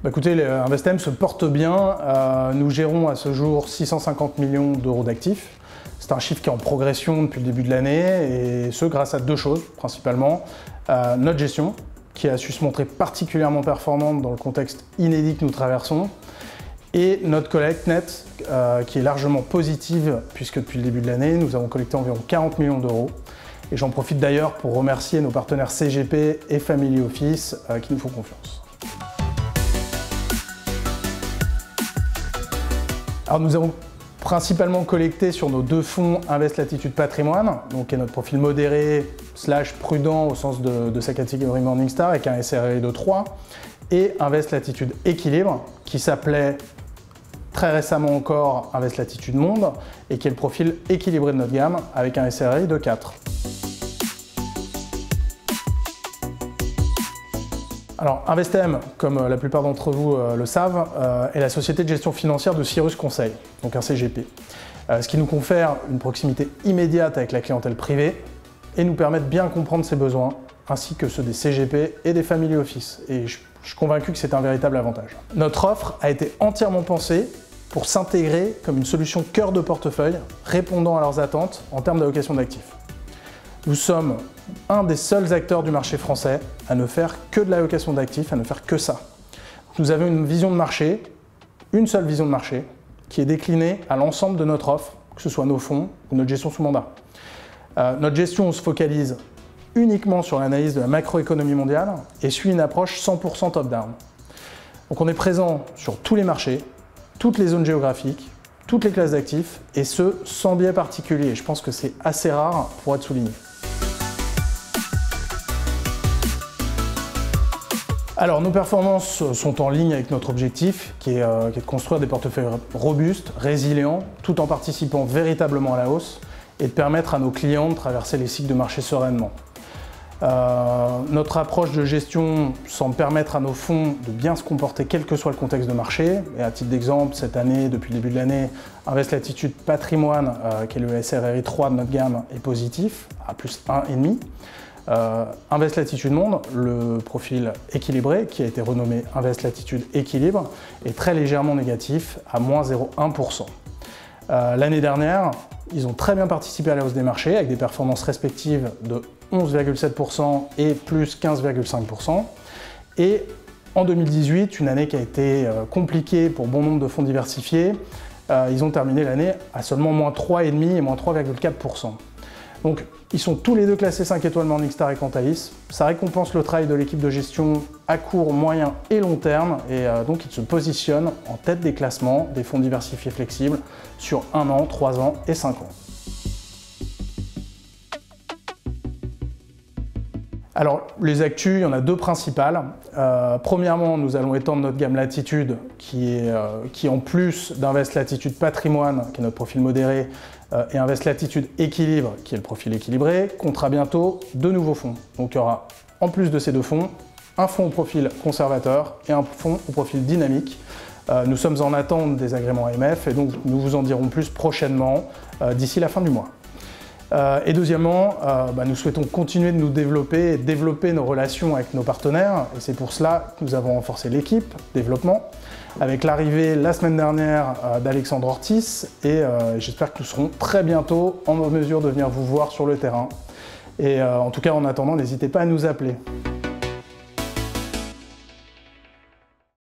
Écoutez, Investem se porte bien. Nous gérons à ce jour 650 millions d'euros d'actifs. C'est un chiffre qui est en progression depuis le début de l'année, et ce grâce à deux choses principalement. Notre gestion, qui a su se montrer particulièrement performante dans le contexte inédit que nous traversons, et notre collecte nette, qui est largement positive, puisque depuis le début de l'année, nous avons collecté environ 40 millions d'euros. Et j'en profite d'ailleurs pour remercier nos partenaires CGP et Family Office qui nous font confiance. Alors nous avons principalement collecté sur nos deux fonds Invest Latitude Patrimoine, donc qui est notre profil modéré / prudent au sens de sa catégorie Morningstar avec un SRI de 3, et Invest Latitude Équilibre qui s'appelait très récemment encore Invest Latitude Monde et qui est le profil équilibré de notre gamme avec un SRI de 4. Alors, Investem, comme la plupart d'entre vous le savent, est la société de gestion financière de Cyrus Conseil, donc un CGP, ce qui nous confère une proximité immédiate avec la clientèle privée et nous permet de bien comprendre ses besoins, ainsi que ceux des CGP et des Family Office. Et je suis convaincu que c'est un véritable avantage. Notre offre a été entièrement pensée pour s'intégrer comme une solution cœur de portefeuille, répondant à leurs attentes en termes d'allocation d'actifs. Nous sommes un des seuls acteurs du marché français à ne faire que de l'allocation d'actifs, à ne faire que ça. Nous avons une vision de marché, une seule vision de marché, qui est déclinée à l'ensemble de notre offre, que ce soit nos fonds ou notre gestion sous mandat. Notre gestion se focalise uniquement sur l'analyse de la macroéconomie mondiale et suit une approche 100% top-down. Donc on est présent sur tous les marchés, toutes les zones géographiques, toutes les classes d'actifs, et ce, sans biais particulier. Je pense que c'est assez rare pour être souligné. Alors, nos performances sont en ligne avec notre objectif, qui est de construire des portefeuilles robustes, résilients, tout en participant véritablement à la hausse, et de permettre à nos clients de traverser les cycles de marché sereinement. Notre approche de gestion semble permettre à nos fonds de bien se comporter quel que soit le contexte de marché. Et à titre d'exemple, cette année, depuis le début de l'année, Invest Latitude Patrimoine, qui est le SRI 3 de notre gamme, est positif, à plus 1,5. Invest Latitude Monde, le profil équilibré, qui a été renommé Invest Latitude Équilibre, est très légèrement négatif, à moins 0,1%. L'année dernière, ils ont très bien participé à la hausse des marchés, avec des performances respectives de 11,7% et plus 15,5%. Et en 2018, une année qui a été compliquée pour bon nombre de fonds diversifiés, ils ont terminé l'année à seulement moins 3,5% et moins 3,4%. Donc, ils sont tous les deux classés 5 étoiles Morningstar et Cantalis. Ça récompense le travail de l'équipe de gestion à court, moyen et long terme. Et donc, ils se positionnent en tête des classements des fonds diversifiés flexibles sur 1 an, 3 ans et 5 ans. Alors, les actus, il y en a deux principales. Premièrement, nous allons étendre notre gamme Latitude, qui en plus d'Invest Latitude Patrimoine, qui est notre profil modéré, et Invest Latitude Équilibre, qui est le profil équilibré, comptera bientôt deux nouveaux fonds. Donc il y aura, en plus de ces deux fonds, un fonds au profil conservateur et un fonds au profil dynamique. Nous sommes en attente des agréments AMF et donc nous vous en dirons plus prochainement, d'ici la fin du mois. Et deuxièmement, nous souhaitons continuer de nous développer et développer nos relations avec nos partenaires. Et c'est pour cela que nous avons renforcé l'équipe développement avec l'arrivée la semaine dernière d'Alexandre Ortiz. Et j'espère que nous serons très bientôt en mesure de venir vous voir sur le terrain. Et en tout cas, en attendant, n'hésitez pas à nous appeler.